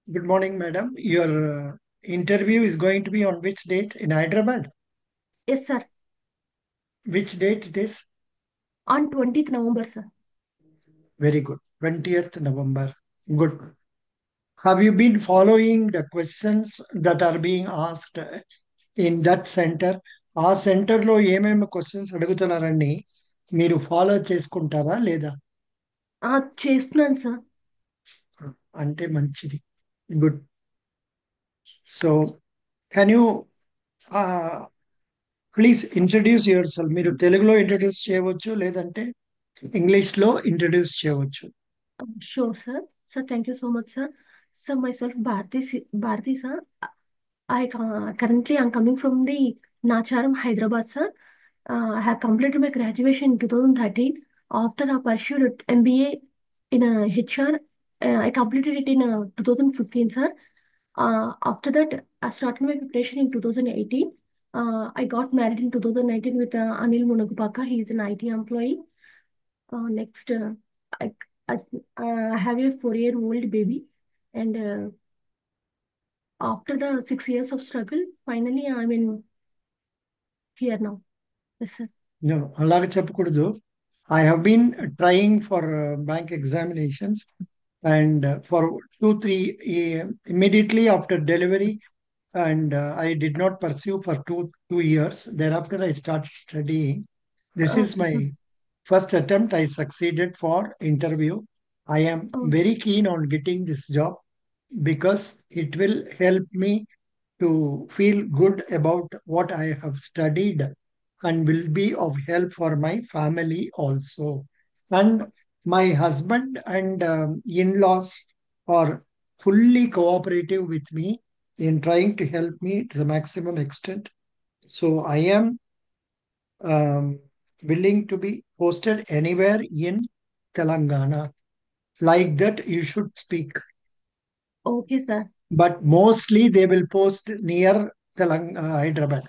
Good morning, madam. Your interview is going to be on which date in Hyderabad? Yes, sir. Which date it is? On 20th November, sir. Very good. 20th November. Good. Have you been following the questions that are being asked in that center? ఆ సెంటర్లో ఏమేమి questions అడుగుతున్నారని మీరు follow చేసుకుంటారా లేదా? చేస్తున్నాను sir. అంటే మంచిది. Good. So can you please introduce your self? మీరు తెలుగులో ఇంట్రడ్యూస్ చేయవచ్చు, లేదంటే ఇంగ్లీష్లో ఇంట్రడ్యూస్ చేయవచ్చు. Sure, sir. Sir, thank you so much, sir. Sir, myself, Bharti, sir. Currently I'm coming from the Nacharam, Hyderabad, sir. I have completed my graduation in 2013. After I pursued MBA in HR, I completed it in 2015, sir. After that, I started my preparation in 2018. I got married in 2019 with Anil Munagupaka. He is an IT employee. Next, I, I, I have a 4-year-old baby, and after the 6 years of struggle, finally I'm in here now. Yes, sir. No, అలాగే చెప్పకూడదు. I have been trying for bank examinations, and for 2 3 immediately after delivery, and I did not pursue for two years. Thereafter I started studying. This is Okay, my sir. first attempt. I succeeded for interview. I am Oh, very keen on getting this job because it will help me to feel good about what I have studied and will be of help for my family also. And my husband and in laws are fully cooperative with me in trying to help me to the maximum extent. So I am um, willing to be posted anywhere in Telangana. Like that, you should speak. okay, sir. But mostly they will post near Hyderabad,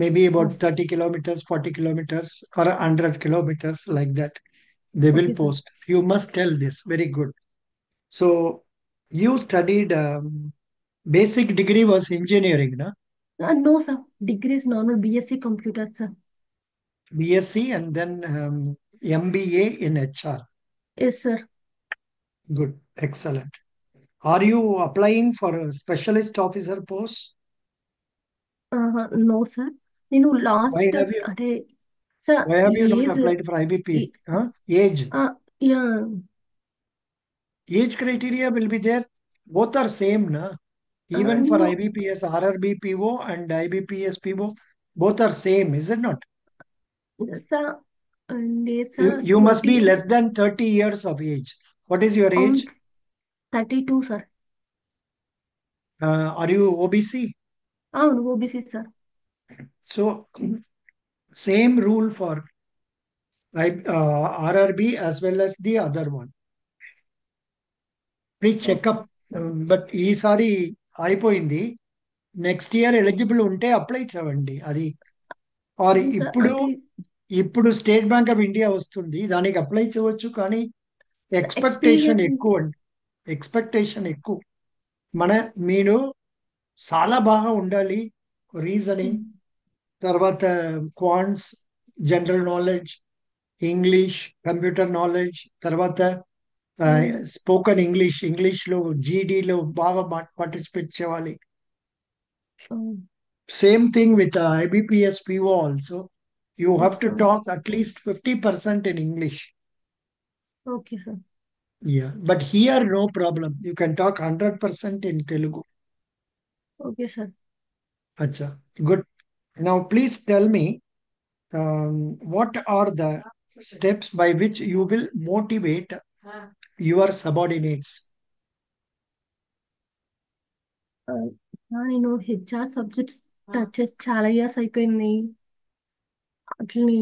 maybe Oh, about 30 kilometers, 40 kilometers, or 100 kilometers, like that. They will okay, sir. post. You must tell this. Very good. So you studied basic degree was engineering, na? No, sir. Degree is normal BSc computer, sir. BSc and then MBA in HR. Yes, sir. Good. Excellent. Are you applying for a specialist officer post? No, sir. నేను Why last have you అంటే sir why have you not age applied for IBP? Huh? Age. Yeah Age criteria will be there. Both are same, na? Even for no IBPS, RRBPO and IBPS PO, both are same, is it not? Sir లేదు sir You must 20 be less than 30 years of age. What is your అవును age? 32 sir. Are you OBC? అవును OBC sir. So, same rule for RRB as well as the other one. Please check okay. up. But ఈసారి అయిపోయింది. Next year eligible ఉంటే apply చేయండి అది. Are అవును sir ఇప్పుడు అంటే ఇప్పుడు స్టేట్ బ్యాంక్ ఆఫ్ ఇండియా వస్తుంది, దానికి అప్లై చేయవచ్చు. కానీ ఎక్స్పెక్టేషన్ ఎక్స్పీరియన్స్. ఎక్కువ అండి. ఎక్స్పెక్టేషన్ ఎక్కువ. మన మీరు చాలా బాగా ఉండాలి. రీజనింగ్, తర్వాత quants, general knowledge, English, computer knowledge, తర్వాత స్పోకెన్ ఇంగ్లీష్, ఇంగ్లీష్లో జీడీలో బాగా పార్టిసిపేట్ చేయాలి. Same thing with IBPS PO also. You have to talk at least 50% in English. Okay sir. Yeah. But here, no problem. You can talk 100% in Telugu. Okay sir. Acha. Good. Now, please tell me what are the steps by which you will motivate your subordinates? నేను HR subjects touch చేసి చాలా years అయిపోయింది. అట్లని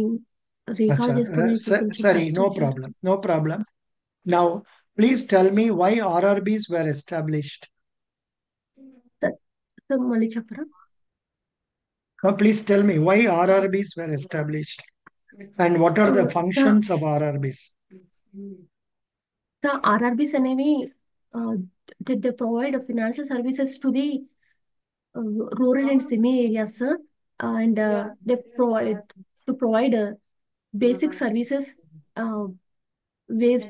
recall Acha. చేసుకోవడం ఇప్పుడు కొంచెం Sorry, కష్టం no sir. problem. No problem. Now, please tell me why RRBs were established. Sir sir మళ్ళీ చెప్పరా? Please tell me why RRBs were established and what are the sir functions of RRBs. Sir RRBs అనేవి uh, they provide financial services to the rural and semi areas, sir, and they provide to provide basic services, uh, wage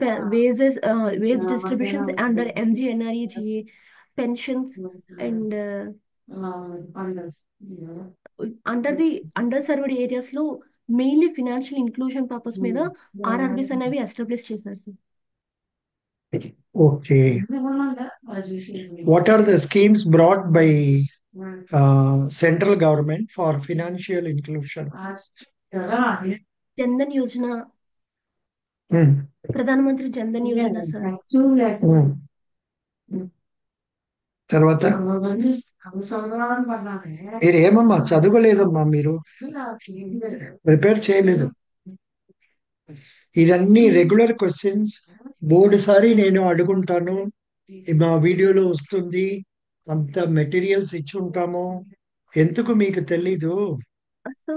distributions under MGNREGA, pensions, and under the underserved areas లో mainly financial inclusion purpose మీద RRBs అనేవి establish చేశారు sir. Okay. What are the schemes brought by central government for financial inclusion? Jan Dhan Yojana, Hmm. ప్రధాన Mantri Jan Dhan Yojana sir. Hmm. తర్వాత మీరు ఏమమ్మా చదవలేదమ్మా, మీరు prepare చేయలేదు. ఇదన్నీ రెగ్యులర్ క్వశ్చన్స్, బోర్డు సారి నేను అడుగుంటాను, మా వీడియోలో వస్తుంది, అంత మెటీరియల్స్ ఇచ్చి ఉంటాము. ఎందుకు మీకు తెలీదు? So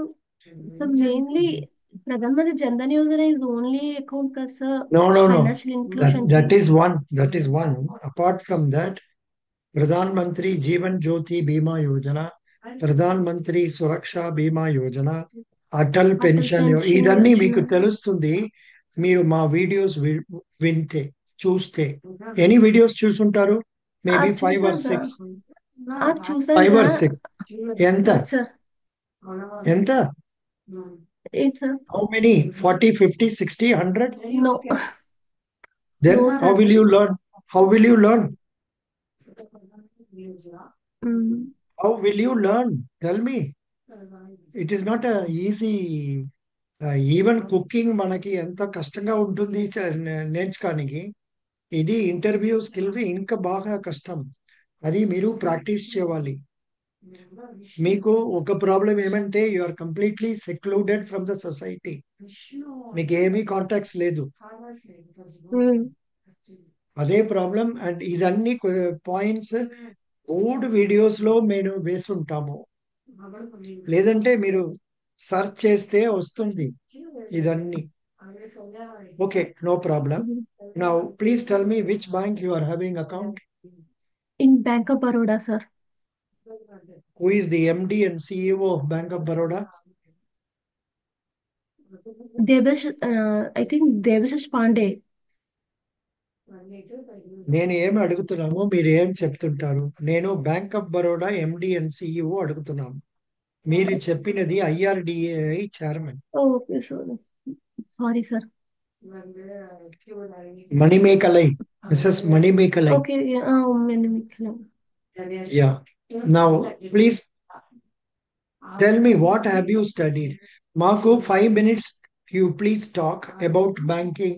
so mainly Pradhan Mantri Jan Dhan Yojana is only account కదా sir No, no, no. Financial inclusion కి. That is one. That is one. Apart from that, Pradhan Mantri Jeevan Jyoti Bima Yojana, Pradhan Mantri Suraksha Bima Yojana, Atal pension ఇదన్నీ మీకు తెలుస్తుంది మీరు మా videos వింటే చూస్తే. Any videos చూసుంటారు, మేబీ 5 or 6. 5 or 6. ఎంత ఎంత? How many? 40, 50, 60, 100? No. Then No, how sir. will you learn? How will you learn? How will you learn? Tell me. It is not a easy. Even cooking మనకి ఎంత కష్టంగా ఉంటుంది నేర్చుకోనికి, ఇది interview skills ఇంకా బాగా కష్టం. అది మీరు ప్రాక్టీస్ చేయాలి. మీకు ఒక ప్రాబ్లం ఏమంటే you are completely secluded from the society, మీకు ఏమీ కాంటాక్ట్స్ లేదు, అదే ప్రాబ్లం. అండ్ ఇదన్నీ పాయింట్స్ ఓల్డ్ వీడియోస్ లో మేము వేసుంటాము, లేదంటే మీరు సర్చ్ చేస్తే వస్తుంది ఇదన్నీ. Okay, no problem. Now please tell me which bank you are having account? In Bank of Baroda, sir. Who is the MD and CEO of Bank of Baroda? Devesh, I think Devesh Pandey. నేను ఏమి అడుగుతున్నామో మీరు ఏం చెప్తుంటారు? నేను bank of Baroda MD and CEO అడుగుతున్నాము, మీరు చెప్పినది IRDAI chairman. Okay, sorry, sir. Manimekalai, Mrs Manimekalai. Okay, Manymekalai. Yeah. Now, please tell me what have you studied? Maku 5 minutes. You please talk about banking.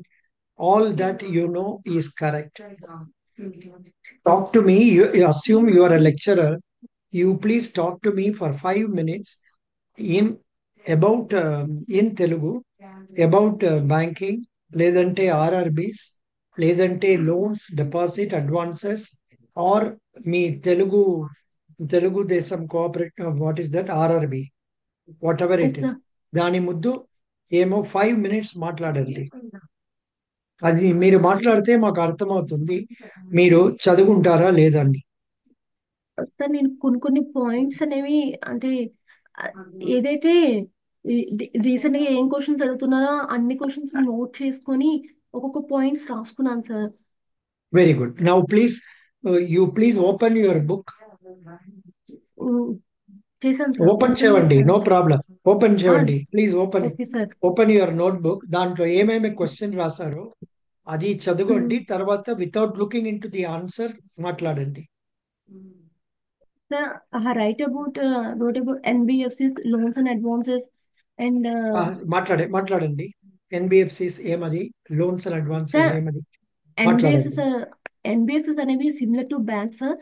All that you know is correct. Talk to me. You assume you are a lecturer. You please talk to me for 5 minutes in about in Telugu about banking, లేదంటే RRBs, లేదంటే loans, deposit, advances, ఆర్ మీ Telugudesam cooperative, what is that, RRB, whatever it is. దాని ముద్దు ఏమో 5 minutes మాట్లాడండి. అది మీరు మాట్లాడితే మాకు అర్థమవుతుంది మీరు చదువుకుంటారా లేదండి. సార్ నేను కొన్ని పాయింట్స్ అనేవి అంటే ఏదైతే రీసెంట్ గా ఏం క్వశ్చన్స్ అడుగుతున్నారో అన్ని క్వశ్చన్స్ నోట్ చేసుకొని ఒక్కొక్క పాయింట్స్ రాసుకున్నాను sir. Very good. Now please you please open your book. చేశాను సార్. ఓపెన్ చేయండి, నో ప్రాబ్లం. ఓపెన్ చేయండి please. Open your note book. దాంట్లో ఏమేమి క్వశ్చన్ రాశారో అది చదవండి. తర్వాత without looking in to the answer మాట్లాడండి. Sir, I wrote about NBFCs, loans and advances, and మాట్లాడండి. NBFCs ఏమది, లోన్స్ అండ్ అడ్వాన్సెస్ ఏమది? NBFCs అనేవి similar to banks, sir.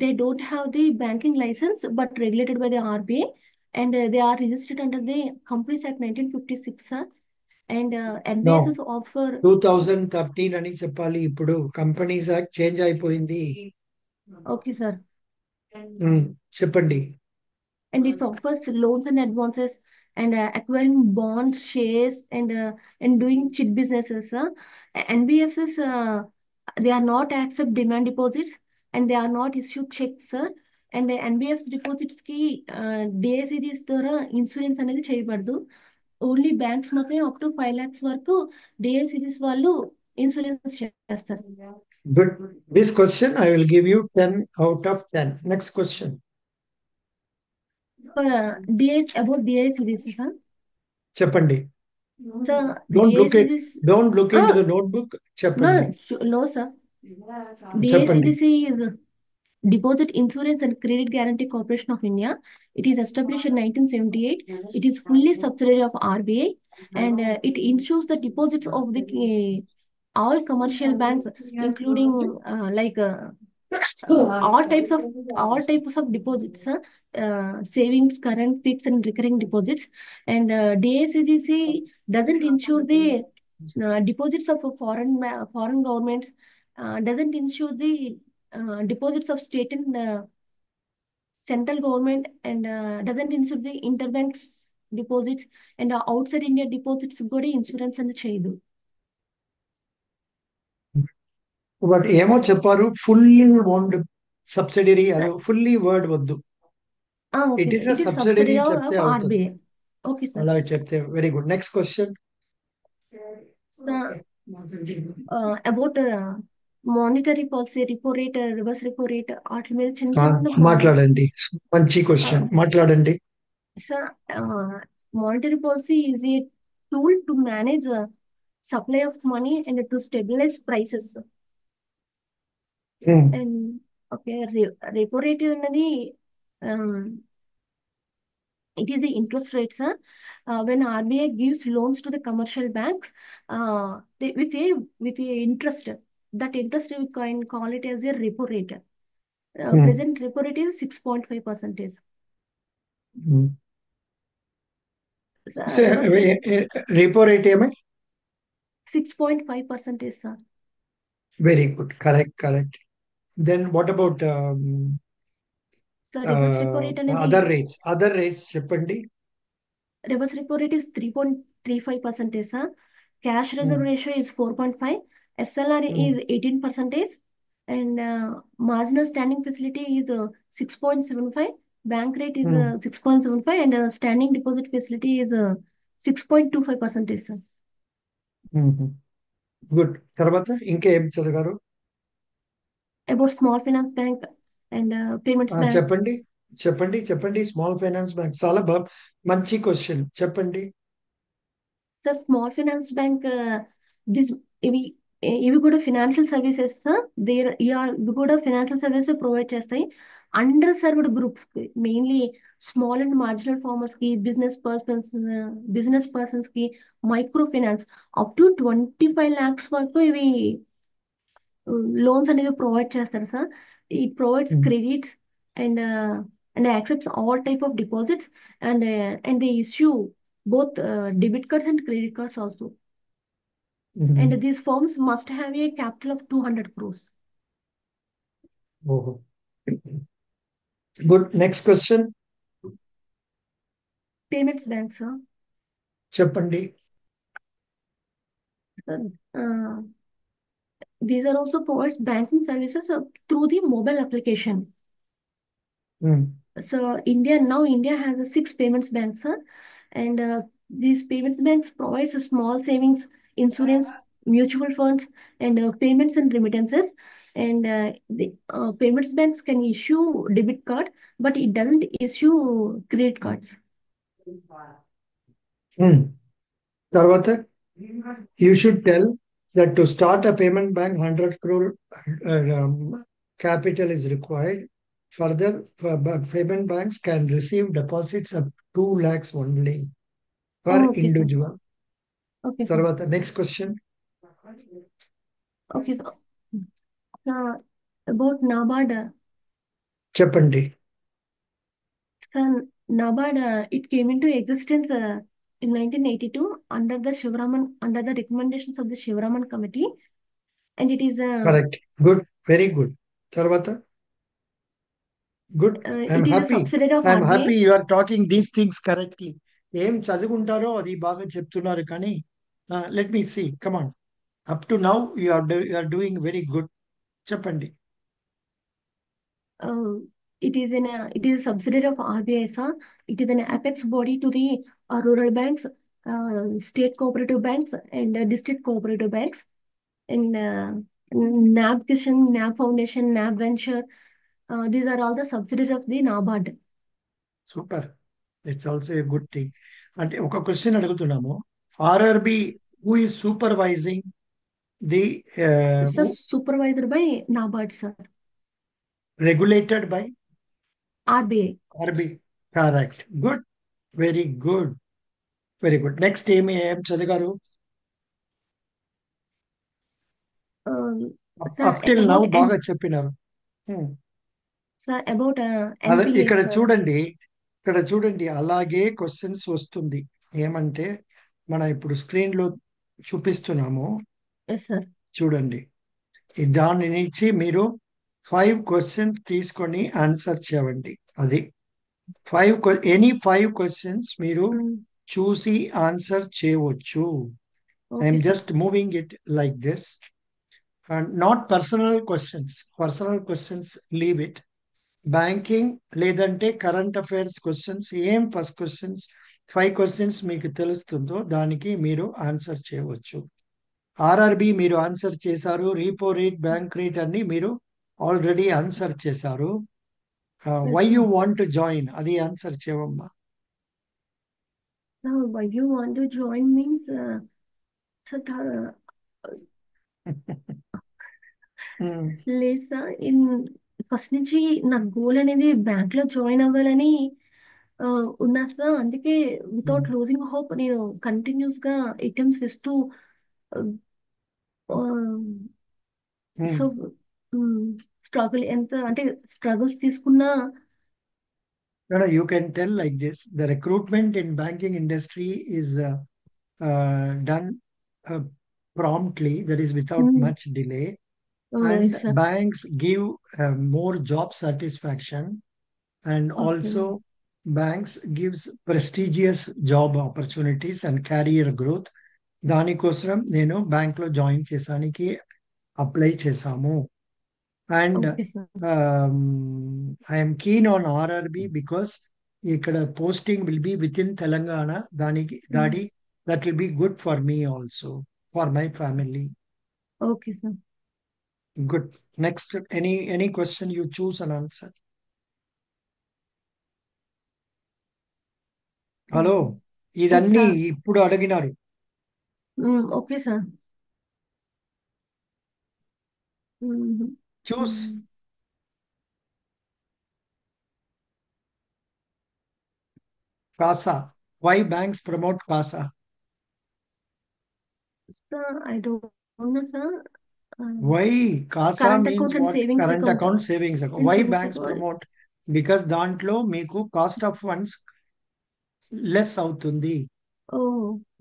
They don't have the banking license but regulated by the RBI, and they are registered under the Companies Act 1956, sir. And NBFCs offer 2013 అని చెప్పాలి. ఇప్పుడు companies act change అయిపోయింది. Okay sir, చెప్పండి. And it offers loans and advances and acquiring bonds, shares, and doing chit businesses. NBFCs they are not accept demand deposits and they are not issued checks, sir. And NBFCs deposits కి DICGC ద్వారా insurance అనేది చేయబడదు. Only banks మాత్రమే up to 5 lakhs వరకు డిఐసిడిఎస్ వాళ్ళు insurance చేస్తారు. Good. This question I will give you 10 out of 10. Next question. About DICGC sir. చెప్పండి. Sir Don't look at, DICGC don't look into the notebook. చెప్పండి. No sir. చెప్పండి. DICGC is Deposit Insurance and Credit Guarantee Corporation of India. It is established in 1978. It is fully subsidiary of RBI and it insures the deposits of the all commercial banks, including all types of deposits, savings, current, fixed, and recurring deposits. And DICGC doesn't insure the deposits of foreign governments, doesn't insure the deposits of state and central government, and doesn't insure the interbanks deposits and outside India deposits కూడా insurance అనేది చేయదు. But ఏమో చెప్పారు, fully owned subsidiary, అది fully word వద్దు. Okay it is sir. A it is subsidiary subsidiary చెప్తే of అవుతుంది. RBI. Okay sir. అలా చెప్తే very good. Next question. About monetary policy, రిపో rate, reverse రిపో rate వాటి మీద చిన్న చిన్న మాట్లాడండి. మంచి క్వశ్చన్, మాట్లాడండి. Sir monetary policy is a tool to manage supply of money and to stabilize prices. And okay, repo rate అనేది it is the interest rate, sir. When RBI gives loans to the commercial banks with a interest, that interest we can call it as a repo rate. Present repo rate is 6.5%. repo rate ఏమై 6.5%, sir. Very good. Correct. Then what about reverse repo rate అనేది other rates చెప్పండి. Reverse repo rate is 3.35%, sir. Cash reserve ratio is 4.5. SLR is 18%, and marginal standing facility is 6.75. Bank rate is 6.75, and standing deposit facility is 6.25%, sir. Good. తర్వాత ఇంకా ఏం చదివారు? About small finance bank and payments bank. చెప్పండి. Small finance bank చాలా మంచి question. చెప్పండి. So small finance bank ఇవి కూడా ఫినాన్షియల్ సర్వీసెస్, ఇవి కూడా ఫినాన్షియల్ సర్వీసెస్ ప్రొవైడ్ చేస్తాయి అండర్ సర్వ్డ్ గ్రూప్స్ కి, mainly small and marginal farmers కి, బిజినెస్ పర్సన్స్ కి, micro finance up to 25 lakhs వరకు ఇవి లోన్స్ అనేది ప్రొవైడ్ చేస్తారు sir. It provides credits and accepts all type of deposits, and they issue both debit cards and credit cards also. And these firms must have a capital of 200 crores. Good. Next question. Payments bank, sir. చెప్పండి. These are also provides banking services through the mobile application. So India has 6 payments banks, sir, and these payments banks provides a small savings, insurance, mutual funds, and payments and remittances. And the payments banks can issue debit card, but it doesn't issue credit cards. తర్వాత you should tell that to start a payment bank 100 crore capital is required. Further, payment banks can receive deposits of 2 lakhs only per individual. Okay. Tarvata, next question. Okay. About NABARD. Cheppandi. NABARD, it came into existence in 1982 under the recommendations of the Shivaraman Committee, and it is correct. Good. Very good. Tarvata. Good. I'm happy you are talking these things correctly. ఏం చదువుకుంటారో అది బాగా చెప్తున్నారు కానీ let me see, come on. Up to now you are doing very good. చెప్పండి. It is a subsidiary of RBI, sir. It is an apex body to the rural banks, state cooperative banks, and district cooperative banks. And NAB Kishan, NAB Foundation, NAB Venture, these are all the subsidiaries of the NABARD. Super. It's also a good thing. అంటే ఒక question అడుగుతున్నాము. RRB who is supervising the So supervised by NABARD, sir. regulated by RBI. RB. Correct. Good. Very good. Very good. Next ఏం చదివారు? Sir, up till now about బాగా చెప్పినారు. sir, about అదే NPA, ఇక్కడ sir. చూడండి, ఇక్కడ చూడండి, అలాగే క్వశ్చన్స్ వస్తుంది. ఏమంటే మనం ఇప్పుడు స్క్రీన్ లో చూపిస్తున్నాము. Yes, sir. చూడండి. దాని నుంచి మీరు 5 క్వశ్చన్స్ తీసుకొని ఆన్సర్ చేయండి. అది 5 క్వశ్చన్స్ మీరు చూసి ఆన్సర్ చేయవచ్చు. I'm Okay, sir. Just moving it like this. And not personal questions. Personal questions leave it. Banking లేదంటే కరెంట్ అఫైర్స్ క్వశ్చన్స్, ఏం ఫస్ట్ క్వశ్చన్స్ 5 క్వశ్చన్స్ మీకు తెలుస్తుందో దానికి మీరు ఆన్సర్ చేయవచ్చు. ఆర్ఆర్బి మీరు ఆన్సర్ చేశారు. రీపో రేట్, బ్యాంక్ రేట్ అన్ని మీరు ఆల్రెడీ ఆన్సర్ చేశారు. Yes, why sir. You want to join, అది ఆన్సర్ చేయవమ్మా. Now, why you want to join means, sir, లేదు సార్. ఫస్ట్ నుంచి నా గోల్ అనేది బ్యాంక్ లో జాయిన్ అవ్వాలని ఉన్నా సార్. అందుకే వితౌట్ లూజింగ్ హోప్ నేను కంటిన్యూస్ గా అటెంప్ట్స్ ఇస్తూ సో స్ట్రగుల్ ఎంత అంటే స్ట్రగుల్స్ తీసుకున్నా. No, no, you can tell like this. The recruitment in banking industry is done uh, promptly, that is without much delay. And sir. banks give more job satisfaction, and okay. also banks gives prestigious job opportunities and career growth. దానికోసం నేను bank లో join చేసానికి apply చేశాము. And okay sir. I'm keen on RRB because ఇక్కడ posting will be with in Telangana. That will be good for me also, for my family. Okay sir. Good. Next any question you choose and answer. Hello, ఇదన్నీ sir. ఇప్పుడు అడిగినారు. Okay sir. Choose. CASA. Why banks promote CASA? Sir, I don't know sir. Why CASA current means account and what? Savings Current account account, savings account. And Why savings banks account. promote? Because దాంట్లో మీకు cost of funds less అవుతుంది. ఓ.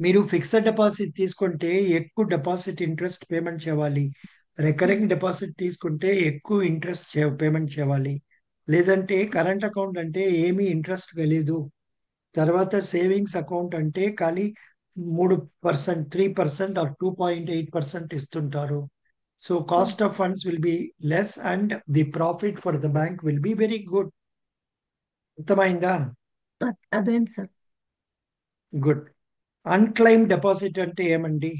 మీరు fixed deposit తీసుకుంటే ఎక్కువ deposit interest payment చేయాలి. Recurring deposit తీసుకుంటే ఎక్కువ interest payment చేయాలి. లేదంటే కరెంట్ అకౌంట్ అంటే ఏమీ ఇంట్రెస్ట్ తెలియదు. తర్వాత సేవింగ్స్ అకౌంట్ అంటే ఖాళీ 3%, 3% ఆర్ 2.8% ఇస్తుంటారు. So cost of funds will be less and the profit for the bank will be very good. అర్థమైందా? అదేంటి సార్. గుడ్. అన్క్లెయిమ్ డిపాజిట్ అంటే ఏమండి?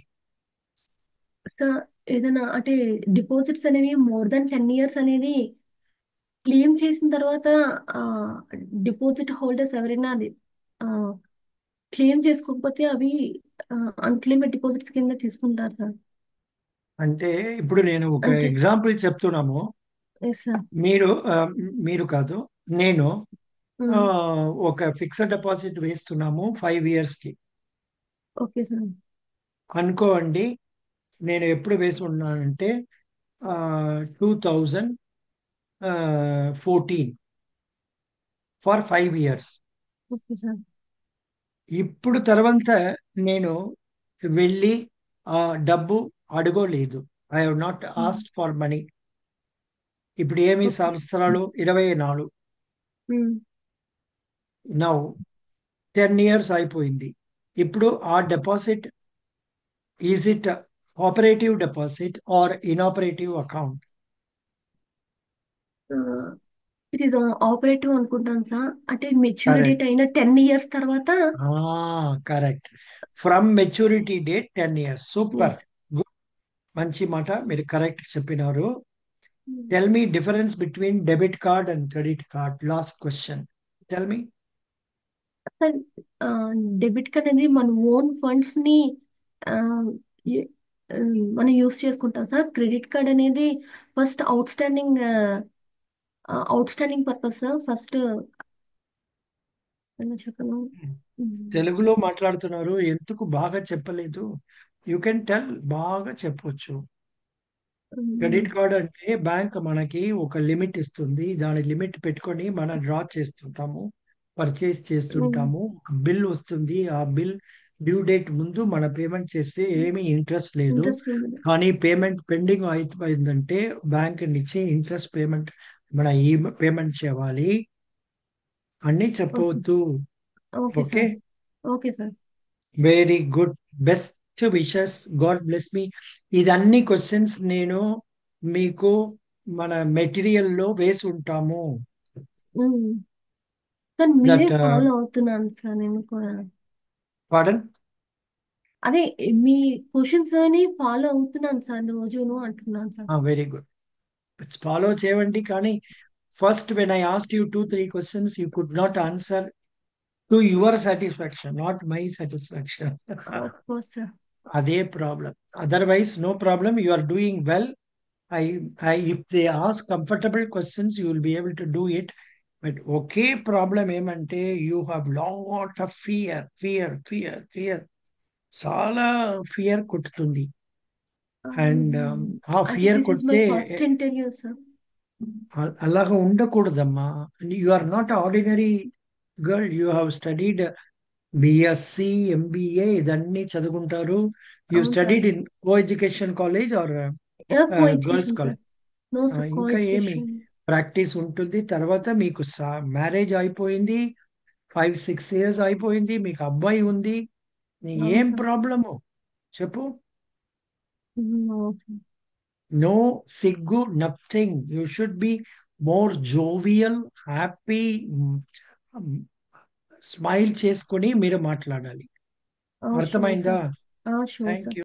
సార్, ఏదైనా అంటే డిపాజిట్స్ అనేవి మోర్ దాన్ 10 years అనేది క్లెయిమ్ చేసిన తర్వాత డిపాజిట్ హోల్డర్స్ ఎవరైనా అది క్లెయిమ్ చేసుకోకపోతే అవి అన్క్లెయిమ్డ్ డిపాజిట్స్ కింద తీసుకుంటారు సార్. అంటే ఇప్పుడు నేను ఒక అంటే ఎగ్జాంపుల్ చెప్తున్నాము. Yes sir. మీరు మీరు కాదు, నేను ఒక ఫిక్స్డ్ డిపాజిట్ వేస్తున్నాము 5 years కి ఓకే సార్. అనుకోండి. నేను ఎప్పుడు వేసి ఉన్నానంటే 2014 ఫర్ 5 years. Okay sir. ఇప్పుడు తర్వాత నేను వెళ్ళి ఆ డబ్బు అడగలేదు. I have not asked for money. ఇప్పుడు ఏమి ఓకే. సంవత్సరాలు? 24. నౌ 10 years అయిపోయింది. ఇప్పుడు ఆ deposit is it operative deposit or inoperative account? It is operative అనుకుంటాను సార్. అంటే మెచ్యూర్ Correct. డేట్ అయిన 10 years తర్వాత. Correct. From maturity date 10 years. Super. Yes. Good. మంచి మాట మీరు కరెక్ట్ చెప్పినారు. Tell me difference between debit card and credit card. Last question. Tell me. Sir, debit card అనేది మన ఓన్ ఫండ్స్ ని ఆ, యు- ఆ, మనం యూస్ చేసుకుంటాం సార్. క్రెడిట్ కార్డ్ అనేది first out standing purpose sir. First చెప్పను. తెలుగులో మాట్లాడుతున్నారు ఎందుకు బాగా చెప్పలేదు? యూ కెన్ టెల్, బాగా చెప్పొచ్చు. క్రెడిట్ కార్డ్ అంటే బ్యాంక్ మనకి ఒక లిమిట్ ఇస్తుంది. దాని లిమిట్ పెట్టుకొని మనం డ్రా చేస్తుంటాము, పర్చేస్ చేస్తుంటాము. బిల్ వస్తుంది, ఆ బిల్ డ్యూ డేట్ ముందు మన పేమెంట్ చేస్తే ఏమీ ఇంట్రెస్ట్ లేదు. ఇంట్రెస్ట్ ఉంది. కానీ పేమెంట్ పెండింగ్ అయిపోయిందంటే బ్యాంక్ నుంచి ఇంట్రెస్ట్ పేమెంట్ మన ఈ పేమెంట్ చేయాలి అని ఓకే. చెప్పవద్దు. Okay okay. Sir. Okay sir. Very good. Best wishes. God bless మీ. ఇదన్ని క్వశ్చన్స్ నేను మీకు మన మెటీరియల్లో వేసి ఉంటాము. సార్ మీరే దట్ ఫాలో అవుతున్నాను సార్ నేను కూడా. పార్డన్. అదే మీ క్వశ్చన్స్ అని ఫాలో అవుతున్నాను సార్ రోజును అంటున్నాను సార్. Very good. ఫాలో చేయండి. కానీ first when I asked you 2-3 questions you could not answer to your satisfaction, not my satisfaction. Of course sir. అదే problem. Otherwise no problem, you are doing well. If they ask comfortable questions, you will be able to do it. But okay, problem ఏమంటే you have lot of fear. చాలా fear కొట్టుతుంది. And ఆ అంటే fear this is my కొట్టే first interview sir. అలాగా ఉండకూడదమ్మా. You are not ordinary girl. You have studied BSc, MBA ఇదన్నీ చదువుకుంటారు. యూ అవును సార్. Studied in co education college or co girls education sir. College? No sir, co ఇంకా ఏమి education. Practice ఉంటుంది. తర్వాత మీకు మ్యారేజ్ అయిపోయింది, 5-6 years అయిపోయింది, మీకు అబ్బాయి ఉంది. అవును ఏం సార్. ప్రాబ్లము చెప్పు? ఓకే. నో సిగ్గు, nothing. You should be more jovial, happy, smile చేసుకొని మీరు మాట్లాడాలి. షూర్ అర్థమైందా? Sir. Sure thank sir. You.